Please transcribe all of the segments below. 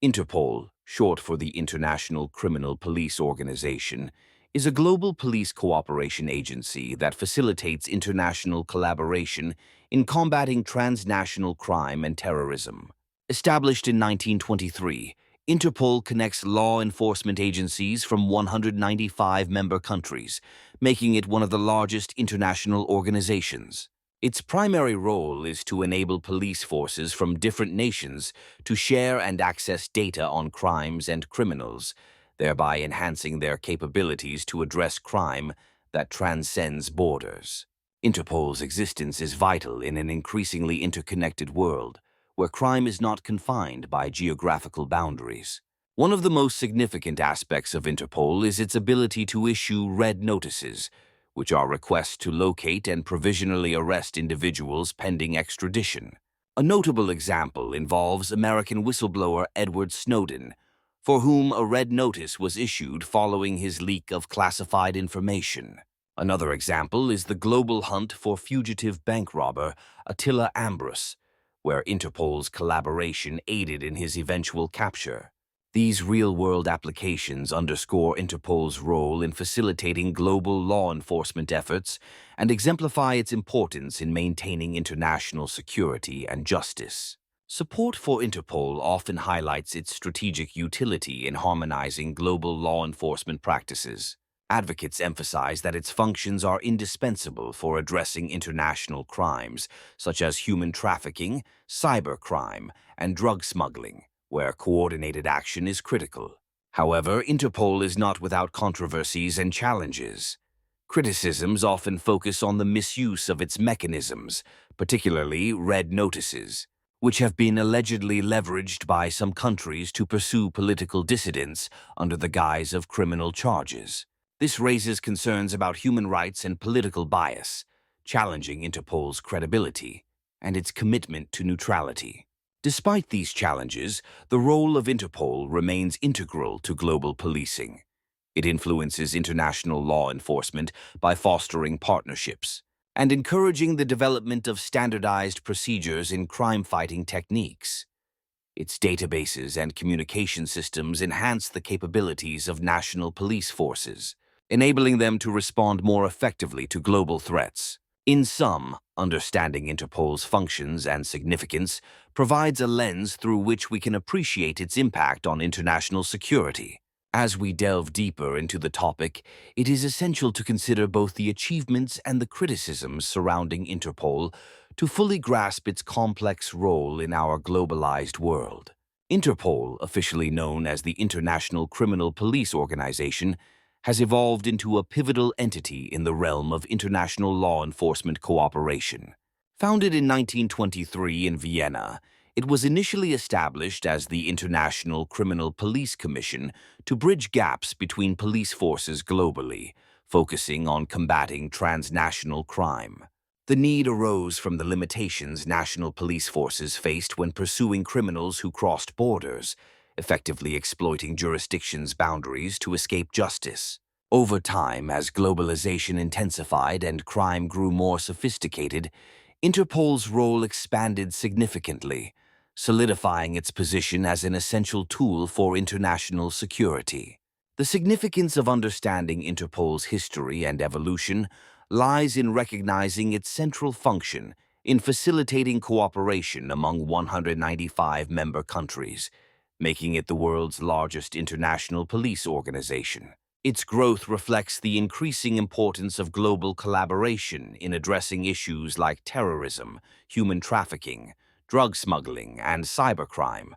Interpol, short for the International Criminal Police Organization, is a global police cooperation agency that facilitates international collaboration in combating transnational crime and terrorism. Established in 1923, Interpol connects law enforcement agencies from 195 member countries, making it one of the largest international organizations. Its primary role is to enable police forces from different nations to share and access data on crimes and criminals, thereby enhancing their capabilities to address crime that transcends borders. Interpol's existence is vital in an increasingly interconnected world, where crime is not confined by geographical boundaries. One of the most significant aspects of Interpol is its ability to issue red notices, which are requests to locate and provisionally arrest individuals pending extradition. A notable example involves American whistleblower Edward Snowden, for whom a red notice was issued following his leak of classified information. Another example is the global hunt for fugitive bank robber Attila Ambrus, where Interpol's collaboration aided in his eventual capture. These real-world applications underscore Interpol's role in facilitating global law enforcement efforts and exemplify its importance in maintaining international security and justice. Support for Interpol often highlights its strategic utility in harmonizing global law enforcement practices. Advocates emphasize that its functions are indispensable for addressing international crimes, such as human trafficking, cybercrime, and drug smuggling, where coordinated action is critical. However, Interpol is not without controversies and challenges. Criticisms often focus on the misuse of its mechanisms, particularly red notices, which have been allegedly leveraged by some countries to pursue political dissidents under the guise of criminal charges. This raises concerns about human rights and political bias, challenging Interpol's credibility and its commitment to neutrality. Despite these challenges, the role of Interpol remains integral to global policing. It influences international law enforcement by fostering partnerships and encouraging the development of standardized procedures in crime-fighting techniques. Its databases and communication systems enhance the capabilities of national police forces, enabling them to respond more effectively to global threats. In sum, understanding Interpol's functions and significance provides a lens through which we can appreciate its impact on international security. As we delve deeper into the topic, it is essential to consider both the achievements and the criticisms surrounding Interpol to fully grasp its complex role in our globalized world. Interpol, officially known as the International Criminal Police Organization, has evolved into a pivotal entity in the realm of international law enforcement cooperation. Founded in 1923 in Vienna, it was initially established as the International Criminal Police Commission to bridge gaps between police forces globally, focusing on combating transnational crime. The need arose from the limitations national police forces faced when pursuing criminals who crossed borders, effectively exploiting jurisdictions' boundaries to escape justice. Over time, as globalization intensified and crime grew more sophisticated, Interpol's role expanded significantly, solidifying its position as an essential tool for international security. The significance of understanding Interpol's history and evolution lies in recognizing its central function in facilitating cooperation among 195 member countries, making it the world's largest international police organization. Its growth reflects the increasing importance of global collaboration in addressing issues like terrorism, human trafficking, drug smuggling, and cybercrime,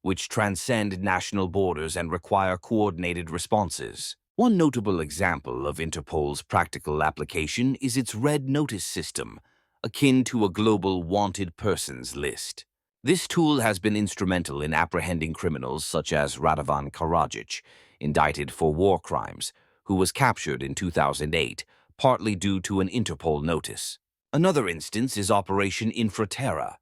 which transcend national borders and require coordinated responses. One notable example of Interpol's practical application is its red notice system, akin to a global wanted persons list. This tool has been instrumental in apprehending criminals such as Radovan Karadzic, indicted for war crimes, who was captured in 2008, partly due to an Interpol notice. Another instance is Operation Infraterra,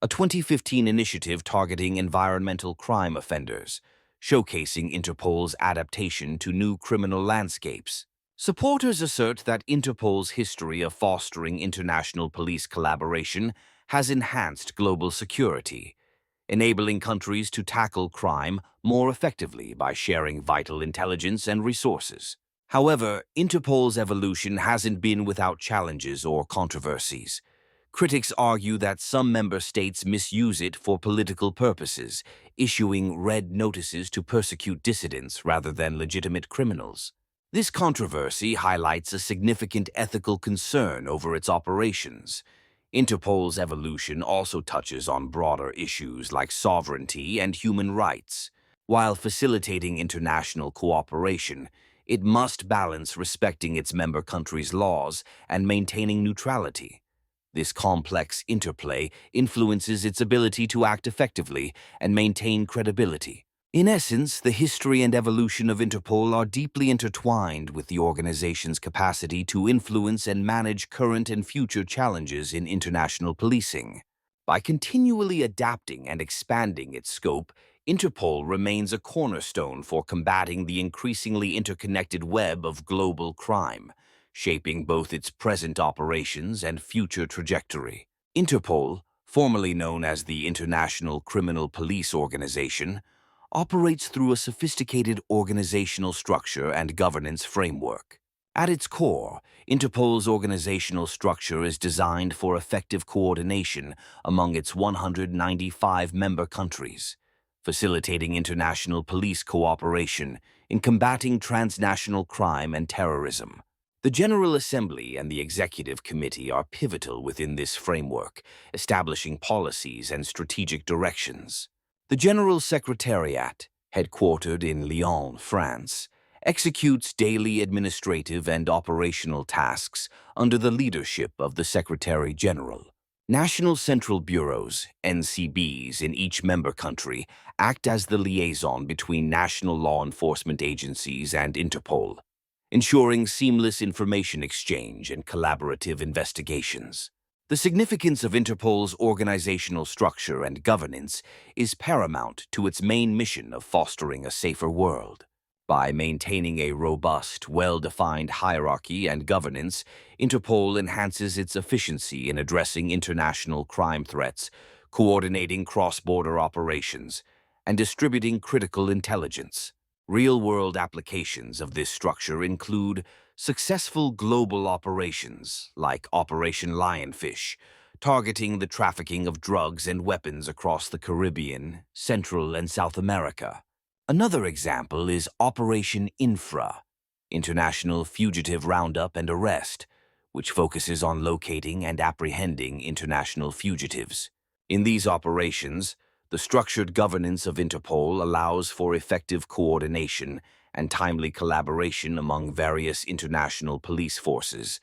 a 2015 initiative targeting environmental crime offenders, showcasing Interpol's adaptation to new criminal landscapes. Supporters assert that Interpol's history of fostering international police collaboration has enhanced global security. enabling countries to tackle crime more effectively by sharing vital intelligence and resources. However, Interpol's evolution hasn't been without challenges or controversies. Critics argue that some member states misuse it for political purposes, issuing red notices to persecute dissidents rather than legitimate criminals. This controversy highlights a significant ethical concern over its operations. Interpol's evolution also touches on broader issues like sovereignty and human rights. While facilitating international cooperation, it must balance respecting its member countries' laws and maintaining neutrality. This complex interplay influences its ability to act effectively and maintain credibility. In essence, the history and evolution of Interpol are deeply intertwined with the organization's capacity to influence and manage current and future challenges in international policing. By continually adapting and expanding its scope, Interpol remains a cornerstone for combating the increasingly interconnected web of global crime, shaping both its present operations and future trajectory. Interpol, formerly known as the International Criminal Police Organization, operates through a sophisticated organizational structure and governance framework. At its core, Interpol's organizational structure is designed for effective coordination among its 195 member countries, facilitating international police cooperation in combating transnational crime and terrorism. The General Assembly and the Executive Committee are pivotal within this framework, establishing policies and strategic directions. The General Secretariat, headquartered in Lyon, France, executes daily administrative and operational tasks under the leadership of the Secretary General. National Central Bureaus, NCBs, in each member country act as the liaison between national law enforcement agencies and Interpol, ensuring seamless information exchange and collaborative investigations. The significance of Interpol's organizational structure and governance is paramount to its main mission of fostering a safer world. By maintaining a robust, well-defined hierarchy and governance, Interpol enhances its efficiency in addressing international crime threats, coordinating cross-border operations, and distributing critical intelligence. Real-world applications of this structure include successful global operations like Operation Lionfish, targeting the trafficking of drugs and weapons across the Caribbean, Central and South America. Another example is Operation Infra, International Fugitive Roundup and Arrest, which focuses on locating and apprehending international fugitives. In these operations, the structured governance of Interpol allows for effective coordination and timely collaboration among various international police forces,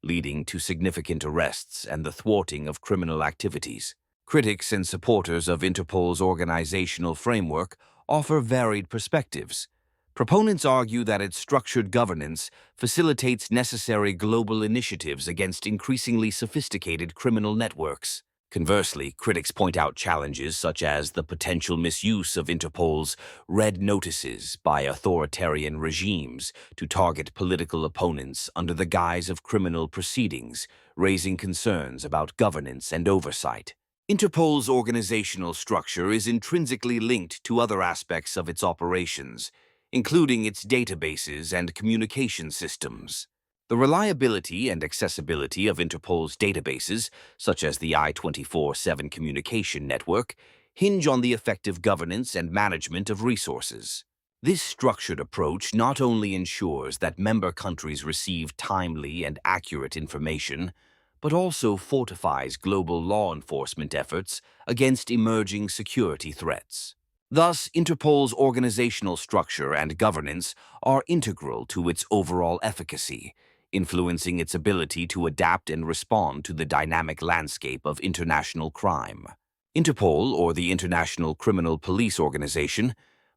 leading to significant arrests and the thwarting of criminal activities. Critics and supporters of Interpol's organizational framework offer varied perspectives. Proponents argue that its structured governance facilitates necessary global initiatives against increasingly sophisticated criminal networks. Conversely, critics point out challenges such as the potential misuse of Interpol's red notices by authoritarian regimes to target political opponents under the guise of criminal proceedings, raising concerns about governance and oversight. Interpol's organizational structure is intrinsically linked to other aspects of its operations, including its databases and communication systems. The reliability and accessibility of Interpol's databases, such as the I-24/7 communication network, hinge on the effective governance and management of resources. This structured approach not only ensures that member countries receive timely and accurate information, but also fortifies global law enforcement efforts against emerging security threats. Thus, Interpol's organizational structure and governance are integral to its overall efficacy, influencing its ability to adapt and respond to the dynamic landscape of international crime. Interpol, or the International Criminal Police Organization,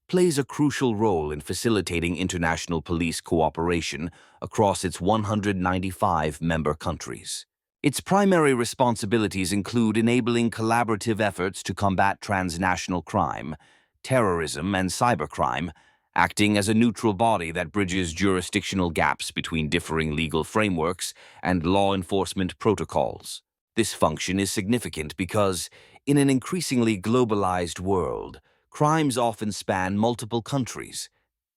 plays a crucial role in facilitating international police cooperation across its 195 member countries. Its primary responsibilities include enabling collaborative efforts to combat transnational crime, terrorism, and cybercrime, acting as a neutral body that bridges jurisdictional gaps between differing legal frameworks and law enforcement protocols. This function is significant because In an increasingly globalized world, crimes often span multiple countries,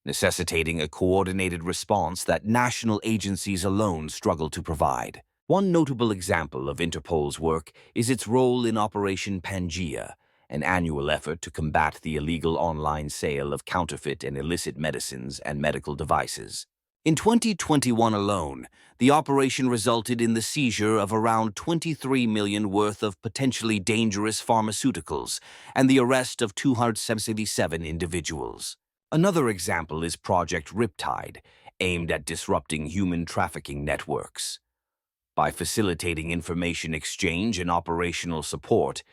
necessitating a coordinated response that national agencies alone struggle to provide. One notable example of Interpol's work is its role in Operation Pangea, an annual effort to combat the illegal online sale of counterfeit and illicit medicines and medical devices. In 2021 alone, the operation resulted in the seizure of around 23 million worth of potentially dangerous pharmaceuticals and the arrest of 277 individuals. Another example is Project Riptide, aimed at disrupting human trafficking networks. By facilitating information exchange and operational support,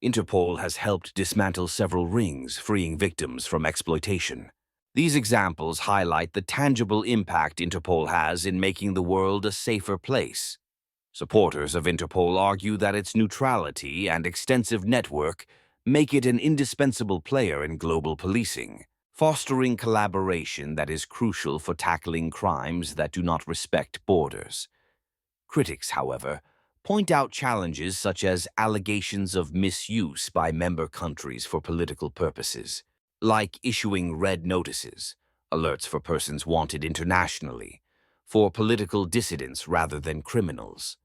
Interpol has helped dismantle several rings, freeing victims from exploitation. These examples highlight the tangible impact Interpol has in making the world a safer place. Supporters of Interpol argue that its neutrality and extensive network make it an indispensable player in global policing, fostering collaboration that is crucial for tackling crimes that do not respect borders. Critics, however, point out challenges such as allegations of misuse by member countries for political purposes, like issuing red notices, alerts for persons wanted internationally, for political dissidents rather than criminals.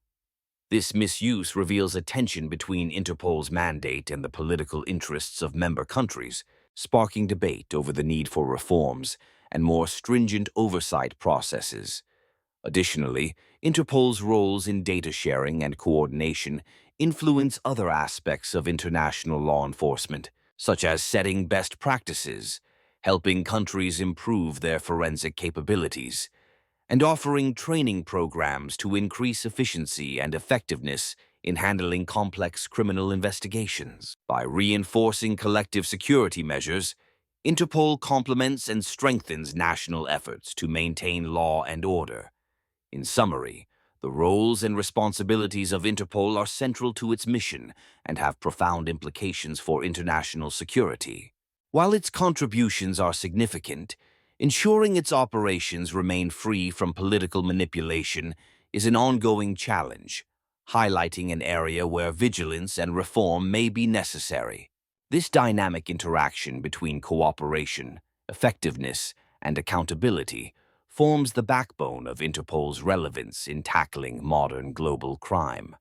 This misuse reveals a tension between Interpol's mandate and the political interests of member countries, sparking debate over the need for reforms and more stringent oversight processes. Additionally, Interpol's roles in data sharing and coordination influence other aspects of international law enforcement, such as setting best practices, helping countries improve their forensic capabilities, and offering training programs to increase efficiency and effectiveness in handling complex criminal investigations. By reinforcing collective security measures, Interpol complements and strengthens national efforts to maintain law and order. In summary, the roles and responsibilities of Interpol are central to its mission and have profound implications for international security. While its contributions are significant, ensuring its operations remain free from political manipulation is an ongoing challenge, highlighting an area where vigilance and reform may be necessary. This dynamic interaction between cooperation, effectiveness, and accountability forms the backbone of Interpol's relevance in tackling modern global crime.